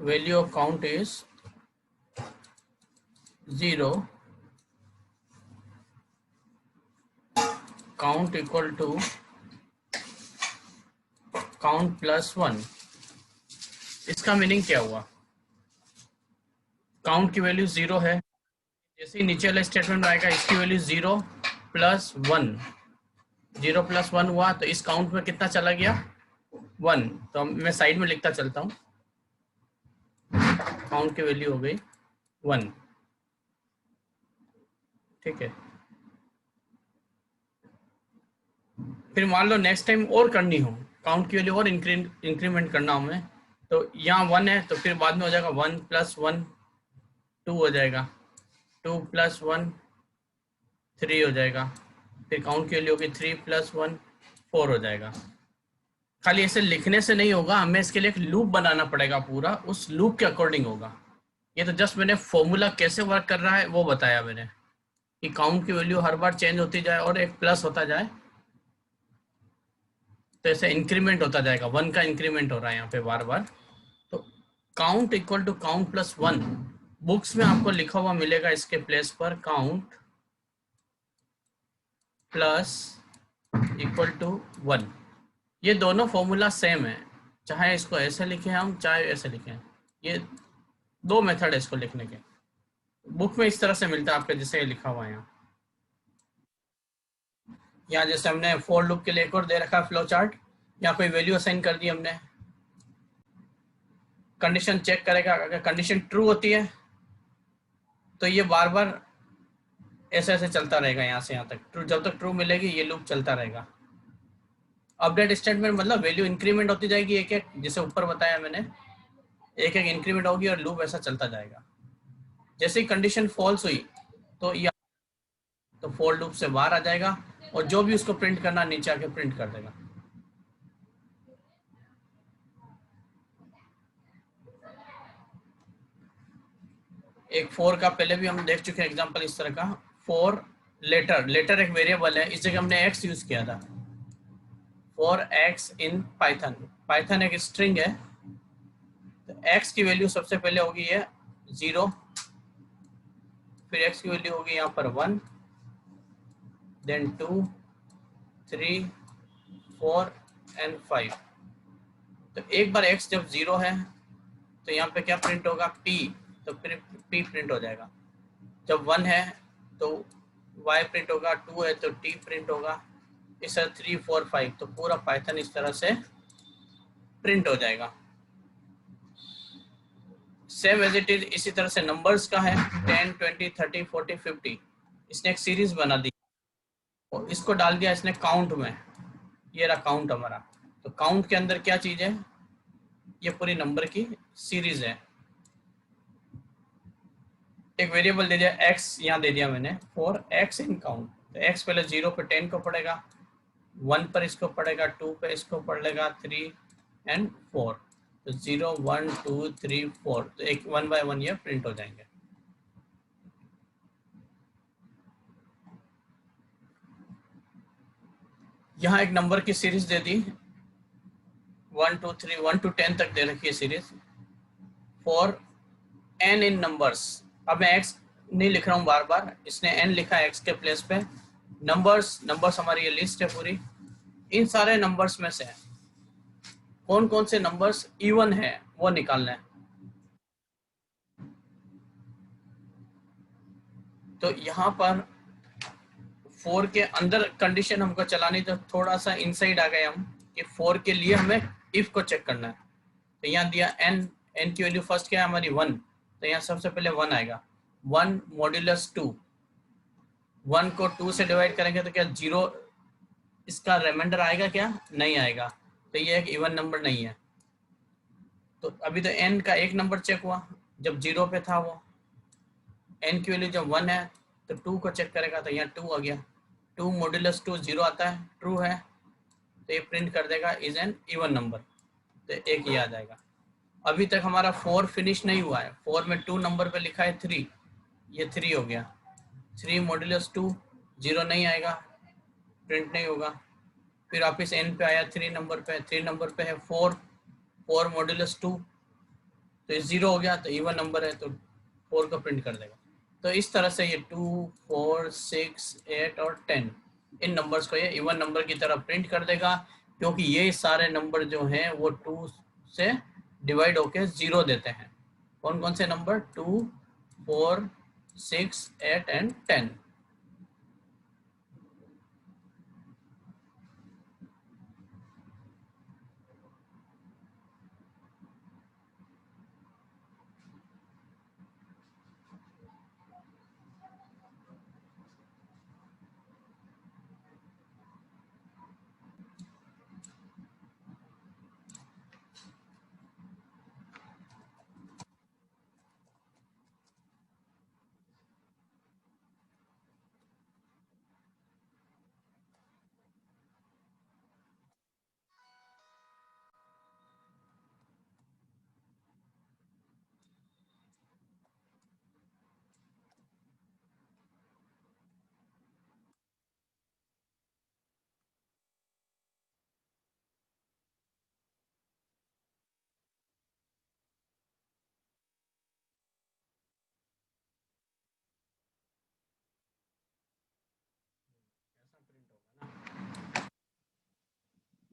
value of count is 0, count equal to count plus 1। इसका meaning क्या हुआ? Count की वैल्यू 0 है, जैसे ही नीचे वाला स्टेटमेंट आएगा इसकी वैल्यू 0 प्लस 1, 0 प्लस 1 हुआ तो इस काउंट में कितना चला गया? 1। तो मैं साइड में लिखता चलता हूँ, काउंट की वैल्यू हो गई 1। ठीक है, फिर मान लो नेक्स्ट टाइम और करनी हो, काउंट की वैल्यू और इंक्रीमेंट करना हो हमें, तो यहाँ 1 है तो फिर बाद में हो जाएगा 1 प्लस 1 2 हो जाएगा, 2 प्लस 1 3 हो जाएगा, फिर काउंट की वैल्यू होगी 3 प्लस 1 4 हो जाएगा। खाली ऐसे लिखने से नहीं होगा, हमें इसके लिए एक लूप बनाना पड़ेगा, पूरा उस लूप के अकॉर्डिंग होगा। ये तो जस्ट मैंने फॉर्मूला कैसे वर्क कर रहा है वो बताया मैंने, कि काउंट की वैल्यू हर बार चेंज होती जाए और एक प्लस होता जाए, तो ऐसे इंक्रीमेंट होता जाएगा, 1 का इंक्रीमेंट हो रहा है यहाँ पे बार बार। तो count equal to count plus 1 books में आपको लिखा हुआ मिलेगा इसके प्लेस पर, काउंट प्लस इक्वल टू 1। ये दोनों फॉर्मूला सेम है, चाहे इसको ऐसे लिखें हम चाहे ऐसे लिखें, ये दो मेथड है इसको लिखने के। बुक में इस तरह से मिलता है आपके, जैसे ये लिखा हुआ है यहाँ जैसे हमने फॉर लूप के लिए एक और दे रखा है फ्लो चार्ट, यहाँ कोई वैल्यू असाइन कर दी हमने, कंडीशन चेक करेगा, अगर कंडीशन ट्रू होती है तो ये बार बार ऐसे ऐसे चलता रहेगा यहाँ से यहाँ तक, ट्रू जब तक ट्रू मिलेगी ये लूप चलता रहेगा। अपडेट स्टेटमेंट मतलब वैल्यू इंक्रीमेंट होती जाएगी एक एक, जैसे ऊपर बताया मैंने, एक एक इंक्रीमेंट होगी और लूप ऐसा चलता जाएगा। जैसे ही कंडीशन फॉल्स हुई तो ये तो फॉर लूप से बाहर आ जाएगा और जो भी उसको प्रिंट करना नीचे आके प्रिंट कर देगा। एक फॉर का पहले भी हम देख चुके हैं एग्जांपल इस तरह का, फॉर लेटर, लेटर एक वेरिएबल है, इस जगह हमने एक्स यूज किया था, for x in Python, Python एक स्ट्रिंग है, तो एक्स की वैल्यू सबसे पहले होगी ये 0, फिर एक्स की वैल्यू होगी यहाँ पर 1, देन 2 3 4 एंड 5। तो एक बार x जब 0 है तो यहाँ पे क्या प्रिंट होगा? p, तो फिर p प्रिंट हो जाएगा। जब 1 है तो y प्रिंट होगा, 2 है तो t प्रिंट होगा, इस तरह 3 4 5, तो पूरा पाइथन इस तरह से प्रिंट हो जाएगा। सेम एज इट इज इसी तरह से नंबर्स का है 10 20 30 40 50, इसने एक सीरीज बना दी और इसको डाल दिया इसने काउंट में, ये रहा काउंट हमारा। तो काउंट के अंदर क्या चीज है? ये पूरी नंबर की सीरीज है। एक वेरिएबल दे दिया x, यहाँ दे दिया मैंने फॉर x इन काउंट, तो x पहले 0 पे 10 को पढ़ेगा, 1 पर इसको पढ़ेगा, 2 पे इसको पढ़ेगा, 3 एंड 4, तो 0 1 2 3 4, तो एक 1 बाय 1 ये प्रिंट हो जाएंगे। यहाँ एक नंबर की सीरीज दे दी, 1 2 3 1 to 10 तक दे रखी है series, for n in numbers. अब मैं x नहीं लिख रहा हूँ बार बार, इसने n लिखा है x के प्लेस पे। नंबर्स हमारी ये लिस्ट है पूरी, इन सारे नंबर्स में से कौन कौन से नंबर्स इवन है वो निकालना है। तो यहाँ पर 4 के अंदर कंडीशन हमको चलानी, तो थोड़ा सा इनसाइड आ गए हम कि 4 के लिए हमें इफ को चेक करना है। तो यहाँ दिया n की वैल्यू फर्स्ट क्या है हमारी 1, तो यहाँ सबसे पहले 1 आएगा, 1 मॉड्यूलस 2, 1 को 2 से डिवाइड करेंगे तो क्या 0 इसका रिमाइंडर आएगा? क्या नहीं आएगा, तो ये एक इवन नंबर नहीं है। तो अभी तो n का एक नंबर चेक हुआ जब 0 पे था, वो n की वैल्यू जब 1 है तो 2 को चेक करेगा, तो यहाँ 2 आ गया, 2 मॉड्यूलस 2 0 आता है, ट्रू है, तो ये प्रिंट कर देगा इज एन इवन नंबर, तो एक ये आ जाएगा। अभी तक हमारा 4 फिनिश नहीं हुआ है, 4 में 2 नंबर पे लिखा है 3, ये 3 हो गया, 3 मॉड्यूलस 2 0 नहीं आएगा, प्रिंट नहीं होगा। फिर वापिस n पे आया 3 नंबर पे, 3 नंबर पे है 4 मॉड्यूलस 2, तो ये 0 हो गया, तो इवन नंबर है तो 4 को प्रिंट कर देगा। तो इस तरह से ये 2, 4, 6, 8 और 10 इन नंबर्स को ये इवन नंबर की तरह प्रिंट कर देगा, क्योंकि ये सारे नंबर जो हैं वो 2 से डिवाइड होके 0 देते हैं। कौन कौन से number? 2, 4, 6, 8 and 10।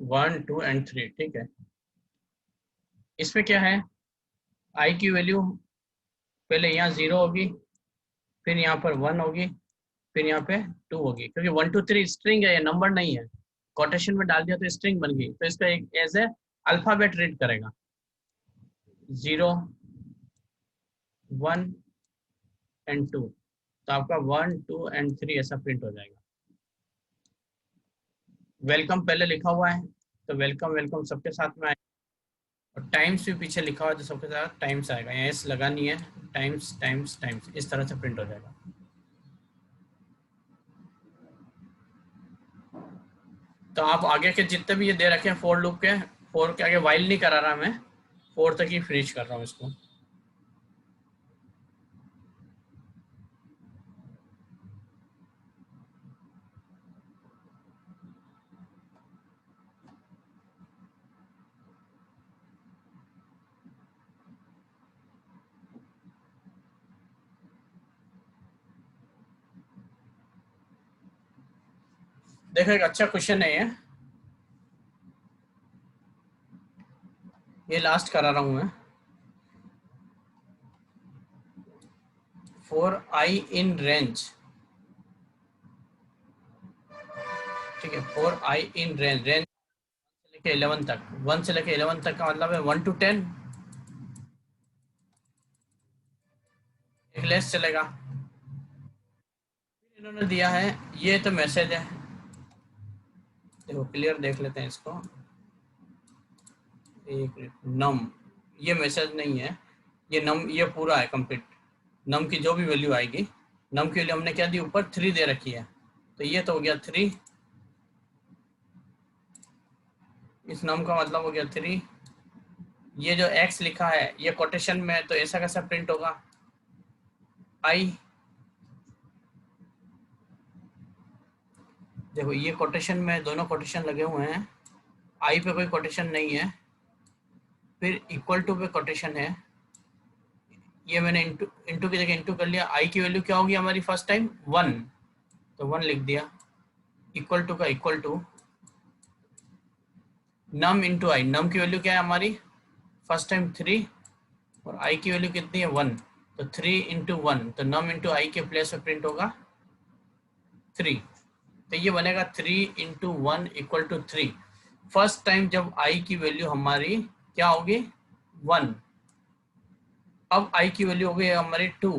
One, two and three, ठीक है। इसमें क्या है, आई की वैल्यू पहले यहाँ 0 होगी, फिर यहाँ पर 1 होगी, फिर यहाँ पे 2 होगी, क्योंकि 1 2 3 स्ट्रिंग है, ये नंबर नहीं है। कोटेशन में डाल दिया तो स्ट्रिंग बन गई, तो इसका एक एज ए अल्फाबेट रीड करेगा। 0, 1 एंड 2, तो आपका 1, 2 एंड 3 ऐसा प्रिंट हो जाएगा। वेलकम पहले लिखा हुआ है, तो वेलकम वेलकम सबके साथ में आएगा, और टाइम्स भी पीछे लिखा हुआ है तो सबके साथ टाइम्स आएगा। यहाँ एस लगानी है, टाइम्स टाइम्स टाइम्स, इस तरह से प्रिंट हो जाएगा। तो आप आगे के जितने भी ये दे रखे हैं फोर लूप के, फोर के आगे वाइल नहीं करा रहा मैं, 4 तक ही फिनिश कर रहा हूँ इसको। देखो एक अच्छा क्वेश्चन है ये लास्ट करा रहा हूँ मैं। फॉर आई इन रेंज, ठीक है, for I in range, range लेके 11 तक, 1 से लेके 11 तक का मतलब है 1 to 10, एक लेस चलेगा। इन्होंने दिया है, ये तो मैसेज है, देखो क्लियर देख लेते हैं इसको। एक नम, ये मैसेज नहीं है, ये नम, ये पूरा है कंप्लीट। नम की जो भी वैल्यू आएगी, नम की वैल्यू हमने क्या दी, ऊपर 3 दे रखी है, तो ये तो हो गया 3, इस नम का मतलब हो गया 3। ये जो x लिखा है ये कोटेशन में है, तो ऐसा कैसा प्रिंट होगा, i। देखो ये कोटेशन में, दोनों कोटेशन लगे हुए हैं, i पे कोई कोटेशन नहीं है, फिर इक्वल टू पे कोटेशन है, ये मैंने इंटू इंटू की जगह इंटू कर लिया। i की वैल्यू क्या होगी हमारी फर्स्ट टाइम 1, तो 1 लिख दिया, इक्वल टू का इक्वल टू नम इंटू आई, नम की वैल्यू क्या है हमारी फर्स्ट टाइम 3, और i की वैल्यू कितनी है 1, तो 3 इंटू 1, तो नम इंटू आई के प्लेस में प्रिंट होगा 3, तो ये बनेगा 3 into 1 equal to 3। First time जब i की वैल्यू हमारी क्या होगी 1, अब i की वैल्यू हो गई हमारी 2,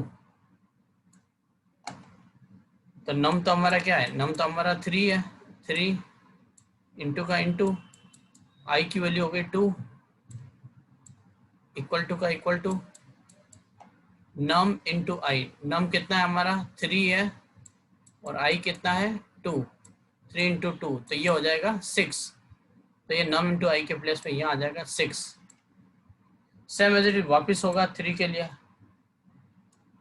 तो नम तो हमारा क्या है, नम तो हमारा 3 है, 3 इंटू का इंटू, i की वैल्यू हो गई 2, इक्वल टू का इक्वल टू नम इंटू आई, नम कितना है हमारा 3 है, और i कितना है 2, 3 इंटू 2, तो ये हो जाएगा 6, तो ये नम इंटू आई के प्लेस पे यहाँ आ जाएगा 6। सेम एज इट इज वापिस होगा 3 के लिए,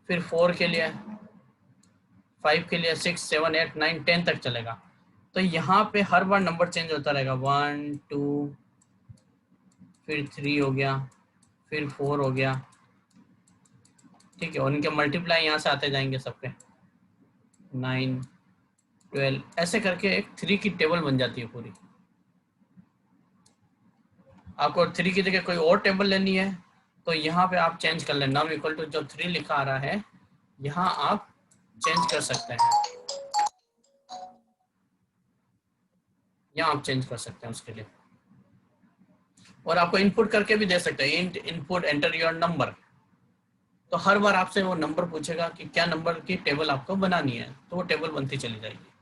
फिर 4 के लिए, 5 के लिए, 6, 7, 8, 9, 10 तक चलेगा। तो यहाँ पे हर बार नंबर चेंज होता रहेगा, 1 2, फिर 3 हो गया, फिर 4 हो गया, ठीक है, और इनके मल्टीप्लाई यहाँ से आते जाएंगे सबके, 9, 12, ऐसे करके एक 3 की टेबल बन जाती है पूरी। आपको 3 की जगह कोई और टेबल लेनी है तो यहाँ पे आप चेंज कर लें, नम इक्वल टू जो 3 लिखा आ रहा है यहाँ आप चेंज कर सकते हैं, यहाँ आप चेंज कर सकते हैं उसके लिए। और आपको इनपुट करके भी दे सकते हैं, इनपुट एंटर योर नंबर, तो हर बार आपसे वो नंबर पूछेगा कि क्या नंबर की टेबल आपको बनानी है, तो वो टेबल बनती चली जाएगी।